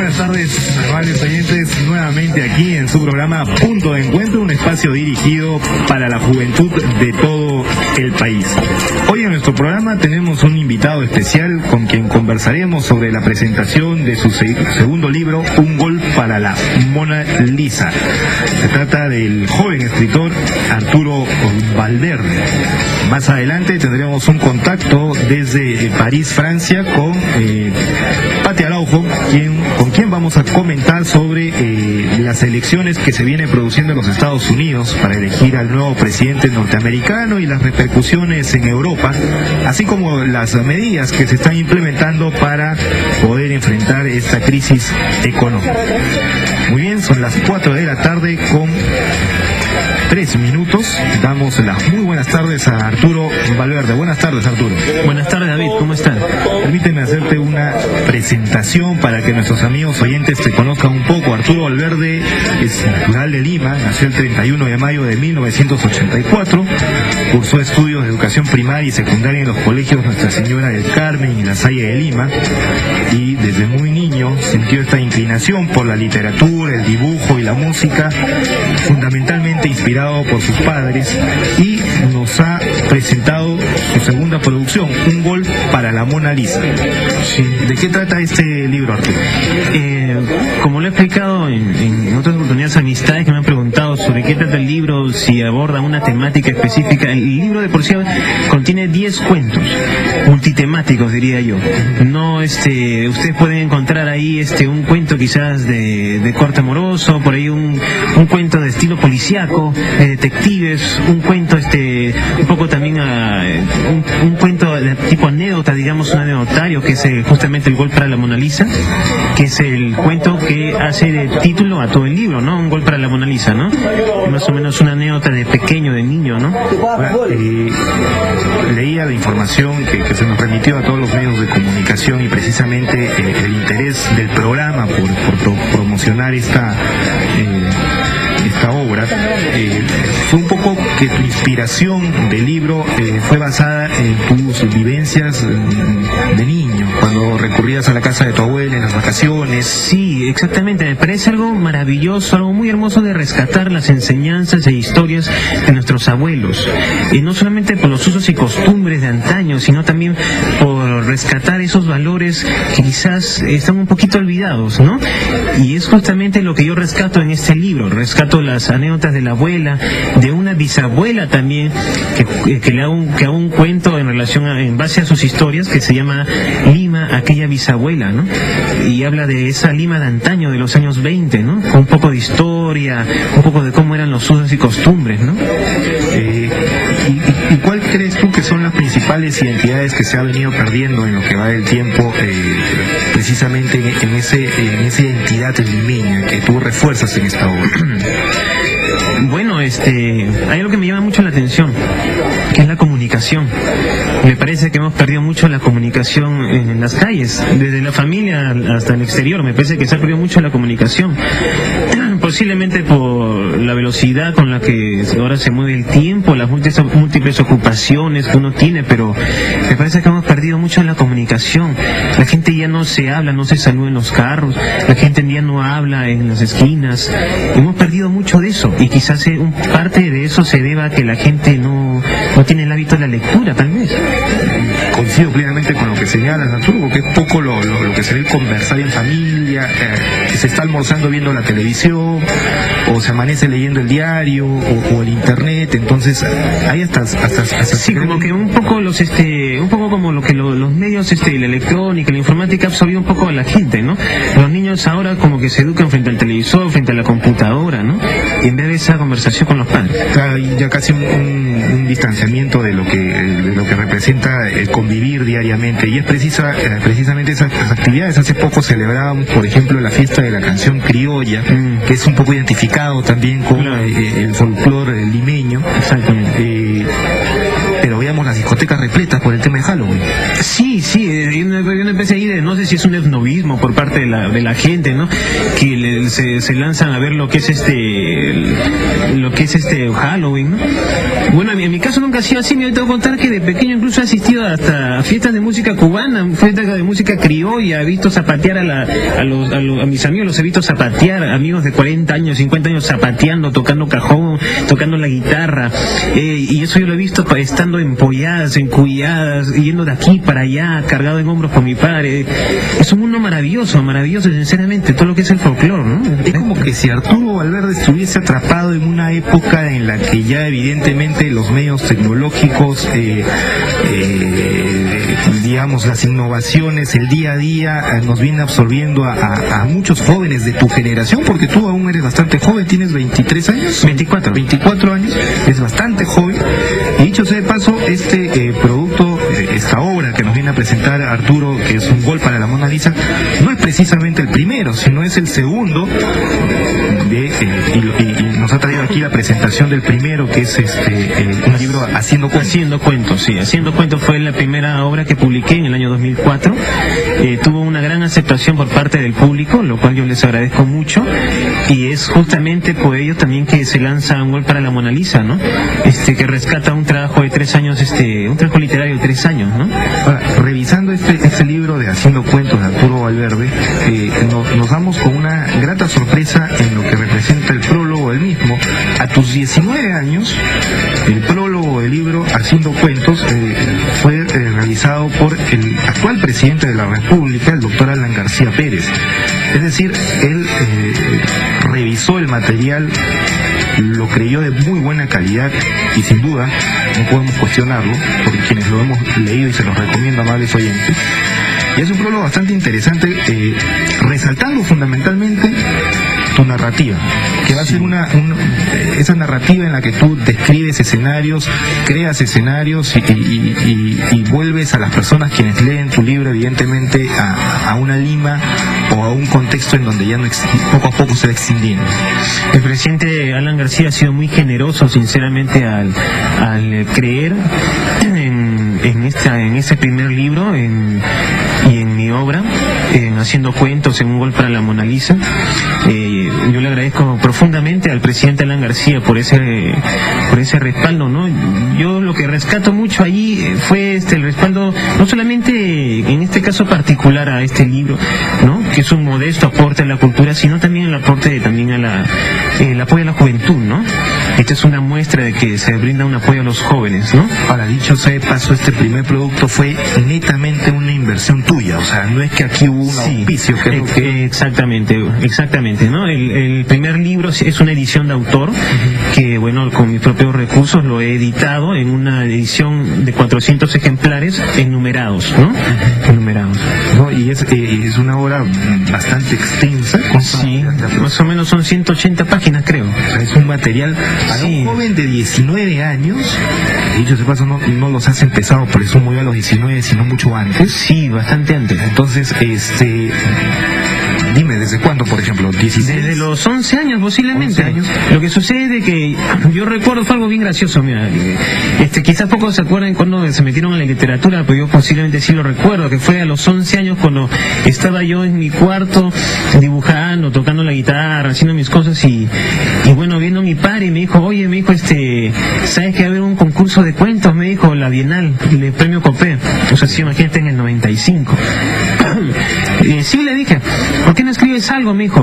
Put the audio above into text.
buenas tardes, amables oyentes, nuevamente aquí en su programa Punto de Encuentro, un espacio dirigido para la juventud de todo el país. Hoy en nuestro programa tenemos un invitado especial con quien conversaremos sobre la presentación de su segundo libro, Un gol para la Mona Lisa. Se trata del joven escritor Arturo Valverde. Más adelante tendremos un contacto desde París, Francia, con Pati Araujo, con quien vamos a comentar sobre las elecciones que se vienen produciendo en los Estados Unidos para elegir al nuevo presidente norteamericano y las repercusiones en Europa, así como las medidas que se están implementando para poder enfrentar esta crisis económica. Muy bien, son las 4 de la tarde con 3 minutos. Damos las muy buenas tardes a Arturo Valverde. Buenas tardes, Arturo. Buenas tardes, David. ¿Cómo están? Permíteme hacerte una presentación para que nuestros amigos oyentes te conozcan un poco. Arturo Valverde es natural de Lima, nació el 31 de mayo de 1984, cursó estudios de educación primaria y secundaria en los colegios Nuestra Señora del Carmen y La Salle de Lima, y desde muy niño sintió esta inclinación por la literatura, el dibujo y la música, fundamentalmente inspirado por sus padres, y nos ha presentado su segunda producción, Un gol para la Mona Lisa. Sí. ¿De qué trata este libro, Arturo? Como lo he explicado en otras oportunidades, amistades que me han preguntado sobre qué trata el libro, si aborda una temática específica. El libro de por sí contiene 10 cuentos multitemáticos, diría yo. No, ustedes pueden encontrar ahí un cuento quizás de corte amoroso, por ahí un cuento de estilo policíaco, de detectives, un cuento un poco también un cuento de tipo anécdota, digamos, un anecdotario, que es justamente El gol para la Mona Lisa, que es el cuento que hace de título a todo el libro, ¿no? Un gol para la Mona Lisa, ¿no? Más o menos una anécdota de pequeño, de niño, ¿no? Leía la información que se nos remitió a todos los medios de comunicación, y precisamente el interés del programa por promocionar esta obra fue un poco que tu inspiración del libro fue basada en tus vivencias de niño, cuando recurrías a la casa de tu abuela en las vacaciones. Sí, exactamente. Me parece algo maravilloso, algo muy hermoso de rescatar las enseñanzas e historias de nuestros abuelos, y no solamente por los usos y costumbres de antaño, sino también por rescatar esos valores que quizás están un poquito olvidados, ¿no? Y es justamente lo que yo rescato en este libro. Rescato las anécdotas de la abuela, de una bisabuela también, que hago un cuento en base a sus historias, que se llama Lima, aquella bisabuela, ¿no? Y habla de esa Lima de antaño, de los años 20, ¿no? Con un poco de historia, un poco de cómo eran los usos y costumbres, ¿no? ¿Y cuál crees tú que son las principales identidades que se ha venido perdiendo en lo que va del tiempo, precisamente en esa identidad limeña que tú refuerzas en esta obra? Bueno, hay algo que me llama mucho la atención, que es la comunicación. Me parece que hemos perdido mucho la comunicación en las calles, desde la familia hasta el exterior. Me parece que se ha perdido mucho la comunicación, posiblemente por la velocidad con la que ahora se mueve el tiempo, las múltiples ocupaciones que uno tiene, pero me parece que hemos perdido mucho la comunicación. La gente ya no se habla, no se saluda en los carros, la gente ya no habla en las esquinas. Hemos perdido mucho de eso, y quizás parte de eso se deba a que la gente no tiene el hábito de la lectura, tal vez. Coincido plenamente con lo que señalas, Arturo, porque es poco lo que se ve conversar en familia, que se está almorzando viendo la televisión, o se amanece leyendo el diario, o el internet. Entonces hay hasta sí, como que un poco como lo que los medios, la electrónica, la informática ha absorbido un poco a la gente, ¿no? Los niños ahora como que se educan frente al televisor, frente a la computadora, ¿no? Y en vez de esa conversación con los padres. Claro, y ya casi un distanciamiento de lo que representa el convivir diariamente, y es precisamente esas actividades. Hace poco celebrábamos, por ejemplo, la fiesta de la canción criolla, que es un poco identificado también con el folclore limeño. Exactamente. Pero veíamos las discotecas repletas por el tema de Halloween. Sí, hay una especie ahí de, no sé si es un esnovismo por parte de la gente, ¿no? Que se lanzan a ver lo que es Halloween, ¿no? Bueno, en mi caso nunca ha sido así. Me tengo que contar que de pequeño incluso he asistido hasta a fiestas de música cubana, fiestas de música criolla, he visto zapatear a mis amigos, los he visto zapatear, amigos de 40 años, 50 años zapateando, tocando cajón, tocando la guitarra, y eso yo lo he visto estando empolladas, encuilladas, yendo de aquí para allá, cargado en hombros por mi padre. Es un mundo maravilloso, sinceramente, todo lo que es el folclore, ¿no? Es como que si Arturo Valverde estuviese atrapado en una época en la que ya evidentemente los medios tecnológicos, digamos, las innovaciones, el día a día nos viene absorbiendo a muchos jóvenes de tu generación, porque tú aún eres bastante joven, tienes 23 años. 24 años, es bastante joven. Y dicho sea de paso, este producto, esta obra que nos viene a presentar Arturo, que es un gol para la Mona Lisa, no es precisamente el primero, sino es el segundo, y nos ha traído aquí la presentación del primero, que es un libro Haciendo Cuentos. Haciendo Cuentos fue la primera obra que publiqué en el año 2004. Tuvo una gran aceptación por parte del público, lo cual yo les agradezco mucho, y es justamente por ello también que se lanza un gol para la Mona Lisa, ¿no? Que rescata un trabajo de 3 años, un trabajo literario de 3 años, ¿no? Ahora, revisando este libro de Haciendo Cuentos de Arturo Valverde, nos damos con una grata sorpresa en lo que representa el prólogo del mismo. A tus 19 años, el prólogo del libro Haciendo Cuentos fue realizado por el actual presidente de la República, el doctor Alan García Pérez. Es decir, él revisó el material, lo creyó de muy buena calidad y sin duda no podemos cuestionarlo, porque quienes lo hemos leído y se los recomiendo a amables oyentes. Y es un prólogo bastante interesante, resaltando fundamentalmente tu narrativa, que va a ser esa narrativa en la que tú describes escenarios, creas escenarios y vuelves a las personas quienes leen tu libro, evidentemente, a una Lima o a un contexto en donde ya poco a poco se va extinguiendo. El presidente Alan García ha sido muy generoso, sinceramente, al creer en este primer libro y en mi obra, Haciendo Cuentos, en un gol para la Mona Lisa. Yo le agradezco profundamente al presidente Alan García por ese respaldo, ¿no? Yo lo que rescato mucho allí fue el respaldo, no solamente en este caso particular a este libro, ¿no?, que es un modesto aporte a la cultura, sino también el aporte también el apoyo a la juventud, ¿no? Esta es una muestra de que se brinda un apoyo a los jóvenes, ¿no? Ahora, dicho sea de paso, este primer producto fue netamente una inversión tuya, o sea, no es que aquí hubo un auspicio. Exactamente, ¿no? El primer libro es una edición de autor, que, bueno, con mis propios recursos lo he editado en una edición de 400 ejemplares enumerados, ¿no? Enumerados. ¿No? Y es una obra bastante extensa. Sí, más o menos son 180 páginas, creo. O sea, es un material para un joven de 19 años. Dicho sea de paso, no los has empezado por eso muy a los 19, sino mucho antes. Sí, bastante antes. Entonces, dime, ¿desde cuándo, por ejemplo? ¿16? Desde los 11 años, posiblemente. 11 años. Lo que sucede es que yo recuerdo, fue algo bien gracioso, mira, quizás pocos se acuerdan cuando se metieron en la literatura, pero yo posiblemente sí lo recuerdo, que fue a los 11 años cuando estaba yo en mi cuarto dibujando, tocando la guitarra, haciendo mis cosas, y bueno, viendo a mi padre y me dijo, oye, me dijo, ¿sabes que va a haber un concurso de cuentos? Me dijo, la Bienal, el premio Copé. O sea, sí, imagínate, en el 95. Sí, le dije, ¿por qué no escribes algo? Me dijo.